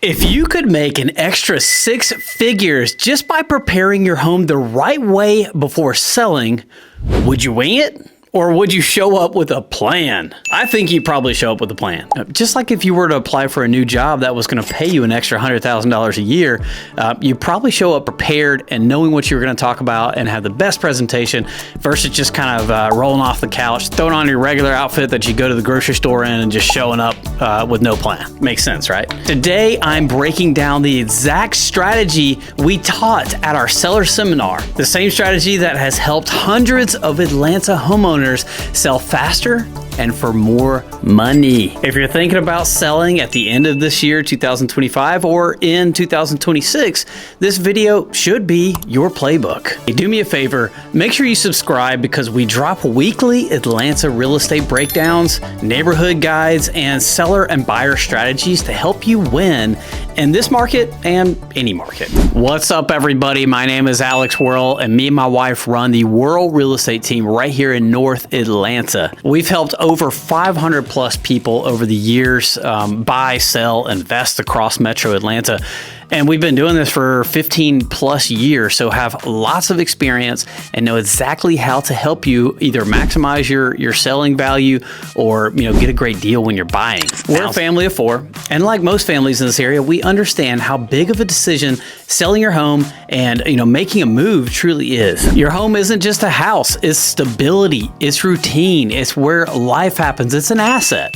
If you could make an extra 6 figures just by preparing your home the right way before selling, would you wing it? Or would you show up with a plan? I think you'd probably show up with a plan. Just like if you were to apply for a new job that was gonna pay you an extra $100,000 a year, you'd probably show up prepared and knowing what you were gonna talk about and have the best presentation versus just kind of rolling off the couch, throwing on your regular outfit that you go to the grocery store in and just showing up with no plan. Makes sense, right? Today, I'm breaking down the exact strategy we taught at our seller seminar. The same strategy that has helped hundreds of Atlanta homeowners sell faster and for more money. If you're thinking about selling at the end of this year, 2025, or in 2026, this video should be your playbook. Hey, do me a favor, make sure you subscribe because we drop weekly Atlanta real estate breakdowns, neighborhood guides, and seller and buyer strategies to help you win in this market and any market. What's up, everybody? My name is Alex Worrell, and me and my wife run the Worrell real estate team right here in North Atlanta. We've helped over 500 plus people over the years buy, sell, invest across Metro Atlanta. And we've been doing this for 15 plus years, so have lots of experience and know exactly how to help you either maximize your selling value or get a great deal when you're buying. We're a family of 4, and like most families in this area, we understand how big of a decision selling your home and making a move truly is. Your home isn't just a house, it's stability, it's routine, it's where life happens, it's an asset.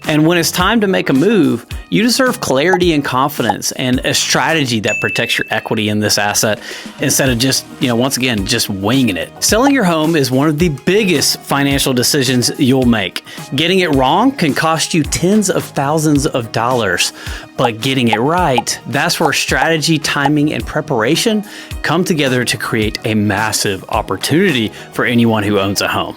And when it's time to make a move, you deserve clarity and confidence and a strategy that protects your equity in this asset instead of just, once again, just winging it. Selling your home is one of the biggest financial decisions you'll make. Getting it wrong can cost you tens of thousands of dollars, but getting it right, that's where strategy, timing, and preparation come together to create a massive opportunity for anyone who owns a home.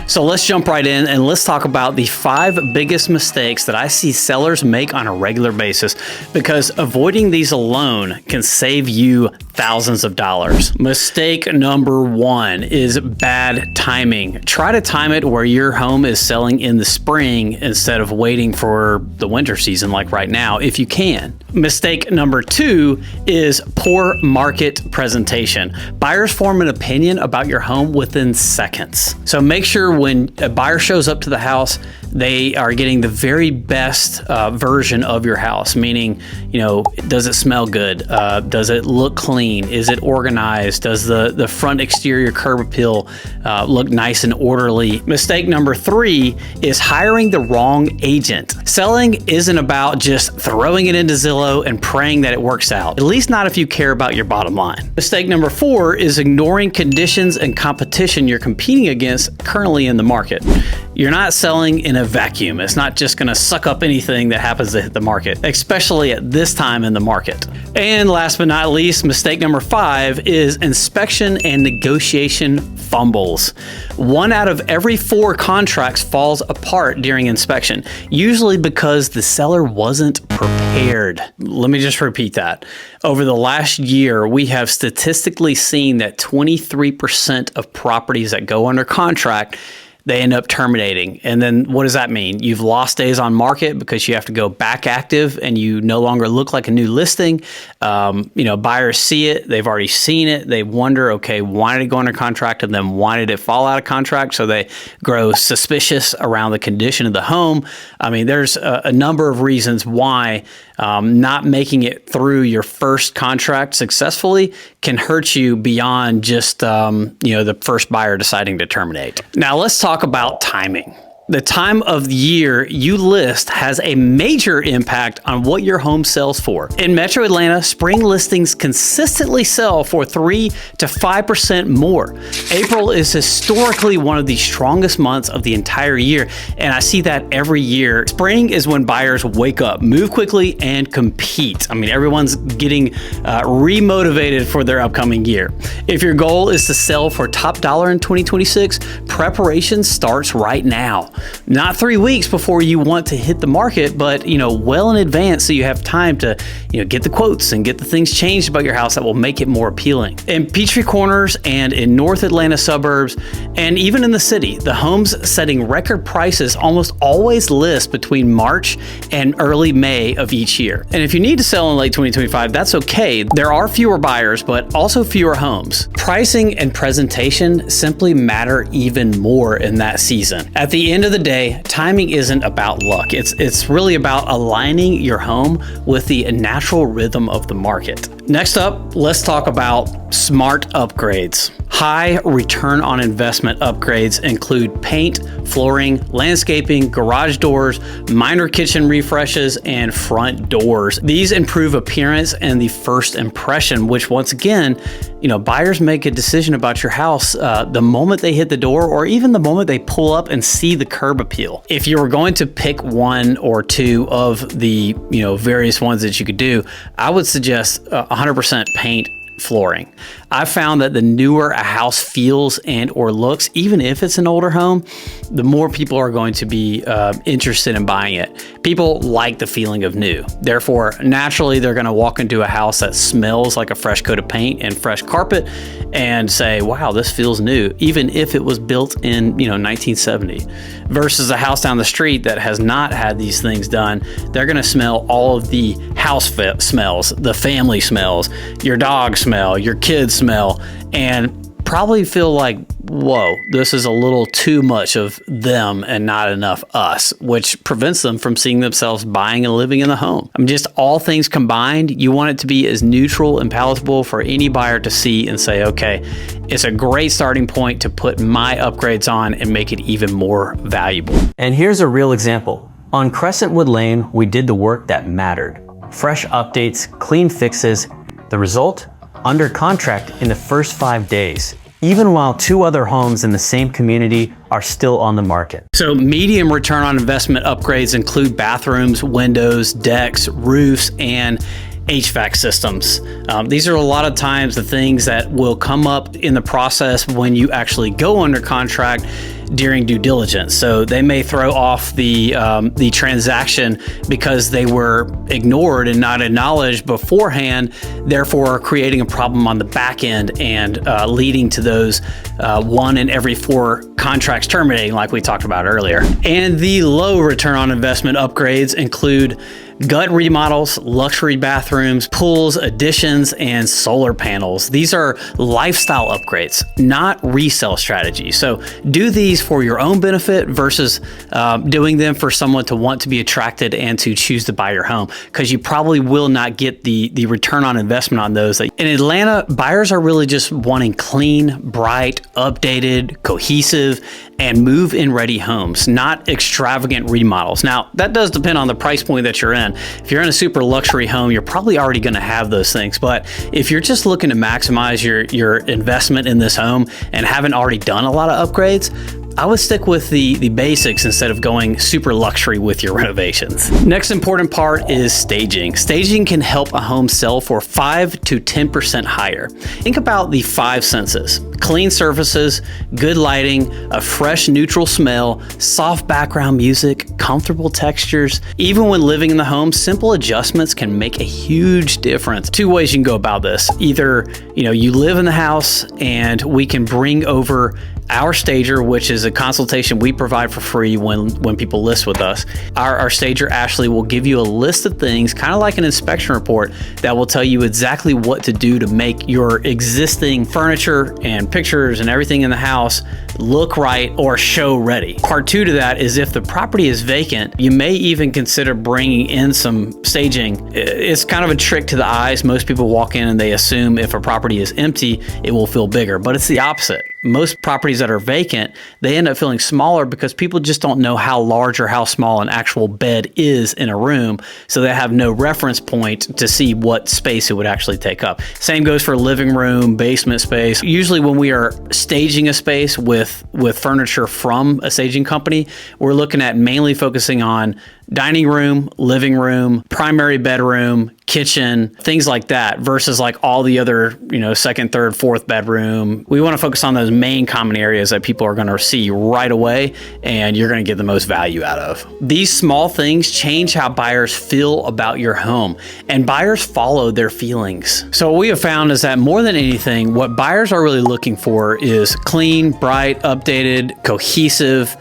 So let's jump right in and let's talk about the 5 biggest mistakes that I see sellers make on a regular basis, because avoiding these alone can save you thousands of dollars. Mistake number 1 is bad timing. Try to time it where your home is selling in the spring instead of waiting for the winter season like right now, if you can. Mistake number 2 is poor market presentation. Buyers form an opinion about your home within seconds. So make sure when a buyer shows up to the house, they are getting the very best version of your house, meaning, does it smell good? Does it look clean? Is it organized? Does the front exterior curb appeal look nice and orderly? Mistake number 3 is hiring the wrong agent. Selling isn't about just throwing it into Zillow and praying that it works out, at least not if you care about your bottom line. Mistake number 4 is ignoring conditions and competition you're competing against currently in the market. You're not selling in a vacuum. It's not just going to suck up anything that happens to hit the market, especially at this time in the market. And last but not least, mistake number 5 is inspection and negotiation fumbles. 1 out of every 4 contracts falls apart during inspection, usually because the seller wasn't prepared. Let me just repeat that. Over the last year, we have statistically seen that 23% of properties that go under contract, they end up terminating. And then what does that mean? You've lost days on market because you have to go back active and you no longer look like a new listing. Buyers see it, they've already seen it. They wonder, okay, why did it go under contract? And then why did it fall out of contract? So they grow suspicious around the condition of the home. I mean, there's a number of reasons why not making it through your first contract successfully can hurt you beyond just, the first buyer deciding to terminate. Now let's talk about timing. The time of the year you list has a major impact on what your home sells for. In Metro Atlanta, spring listings consistently sell for 3 to 5% more. April is historically one of the strongest months of the entire year, and I see that every year. Spring is when buyers wake up, move quickly, and compete. I mean, everyone's getting remotivated for their upcoming year. If your goal is to sell for top dollar in 2026, preparation starts right now. not 3 weeks before you want to hit the market, but well in advance, so you have time to get the quotes and get the things changed about your house that will make it more appealing. In Peachtree Corners and in North Atlanta suburbs, and even in the city, the homes setting record prices almost always list between March and early May of each year. And if you need to sell in late 2025, that's okay. There are fewer buyers, but also fewer homes. Pricing and presentation simply matter even more in that season. At the end of the day, timing isn't about luck. It's really about aligning your home with the natural rhythm of the market. Next up, let's talk about smart upgrades. High return on investment upgrades include paint, flooring, landscaping, garage doors, minor kitchen refreshes, and front doors. These improve appearance and the first impression, which once again, buyers make a decision about your house the moment they hit the door, or even the moment they pull up and see the curb appeal. If you were going to pick one or two of the various ones that you could do, I would suggest 100% paint, flooring. I've found that the newer a house feels and or looks, even if it's an older home, the more people are going to be interested in buying it. People like the feeling of new. Therefore, naturally, they're going to walk into a house that smells like a fresh coat of paint and fresh carpet and say, wow, this feels new, even if it was built in 1970. Versus a house down the street that has not had these things done, they're going to smell all of the house smells, the family smells, your dog smell, your kids smell, and probably feel like, whoa, this is a little too much of them and not enough us, which prevents them from seeing themselves buying and living in the home. Just all things combined, you want it to be as neutral and palatable for any buyer to see and say, okay, it's a great starting point to put my upgrades on and make it even more valuable. And here's a real example. On Crescentwood Lane, we did the work that mattered. Fresh updates, clean fixes. The result? Under contract in the first 5 days, even while 2 other homes in the same community are still on the market. So medium return on investment upgrades include bathrooms, windows, decks, roofs, and HVAC systems. These are a lot of times the things that will come up in the process when you actually go under contract during due diligence. So they may throw off the transaction because they were ignored and not acknowledged beforehand, therefore creating a problem on the back end and leading to those 1 in every 4 contracts terminating, like we talked about earlier. And the low return on investment upgrades include gut remodels, luxury bathrooms, pools, additions, and solar panels. These are lifestyle upgrades, not resale strategies. So do these for your own benefit versus doing them for someone to want to be attracted and to choose to buy your home, because you probably will not get the return on investment on those. In Atlanta, buyers are really just wanting clean, bright, updated, cohesive, and move-in ready homes, not extravagant remodels. Now, that does depend on the price point that you're in. If you're in a super luxury home, you're probably already going to have those things. But if you're just looking to maximize your investment in this home and haven't already done a lot of upgrades, I would stick with the basics instead of going super luxury with your renovations. Next important part is staging. Staging can help a home sell for 5 to 10% higher. Think about the 5 senses: clean surfaces, good lighting, a fresh neutral smell, soft background music, comfortable textures. Even when living in the home, simple adjustments can make a huge difference. 2 ways you can go about this. Either, you live in the house and we can bring over our stager, which is a consultation we provide for free when people list with us. Our stager, Ashley, will give you a list of things, kind of like an inspection report, that will tell you exactly what to do to make your existing furniture and pictures and everything in the house look right or show ready. Part 2 to that is if the property is vacant, you may even consider bringing in some staging. It's kind of a trick to the eyes. Most people walk in and they assume if a property is empty, it will feel bigger, but it's the opposite. Most properties that are vacant, they end up feeling smaller because people just don't know how large or how small an actual bed is in a room, so they have no reference point to see what space it would actually take up. Same goes for living room, basement space. Usually when we are staging a space with furniture from a staging company, we're looking at mainly focusing on dining room, living room, primary bedroom, kitchen, things like that, versus like all the other, second, third, fourth bedroom. We want to focus on those main common areas that people are going to see right away and you're going to get the most value out of. These small things change how buyers feel about your home, and buyers follow their feelings. So what we have found is that more than anything, what buyers are really looking for is clean, bright, updated, cohesive,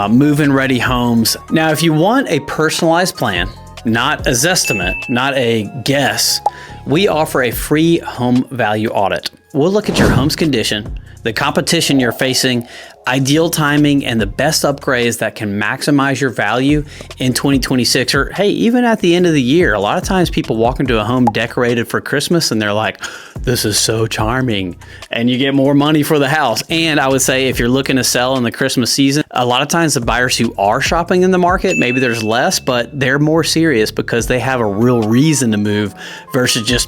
move-in ready homes. Now, if you want a personalized plan, not a Zestimate, not a guess, we offer a free home value audit. We'll look at your home's condition, the competition you're facing, ideal timing, and the best upgrades that can maximize your value in 2026, or hey, even at the end of the year. A lot of times people walk into a home decorated for Christmas and they're like, this is so charming, and you get more money for the house. And I would say if you're looking to sell in the Christmas season, a lot of times the buyers who are shopping in the market, maybe there's less, but they're more serious because they have a real reason to move versus just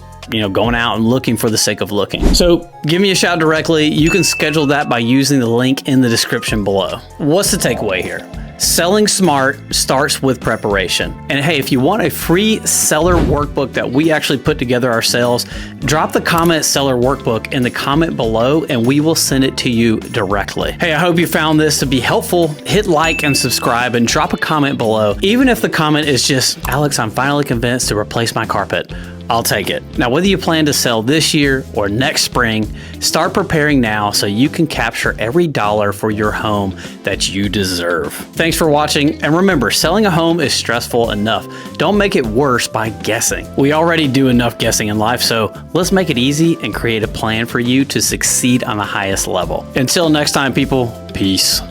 going out and looking for the sake of looking. So give me a shout directly. You can schedule that by using the link in the description below. What's the takeaway here? Selling smart starts with preparation. And hey, if you want a free seller workbook that we actually put together ourselves, drop the comment seller workbook in the comment below and we will send it to you directly. Hey, I hope you found this to be helpful. Hit like and subscribe and drop a comment below. Even if the comment is just, Alex, I'm finally convinced to replace my carpet, I'll take it. Now, whether you plan to sell this year or next spring, start preparing now so you can capture every dollar for your home that you deserve. Thanks for watching, and remember, selling a home is stressful enough. Don't make it worse by guessing. We already do enough guessing in life, so let's make it easy and create a plan for you to succeed on the highest level. Until next time, people, peace.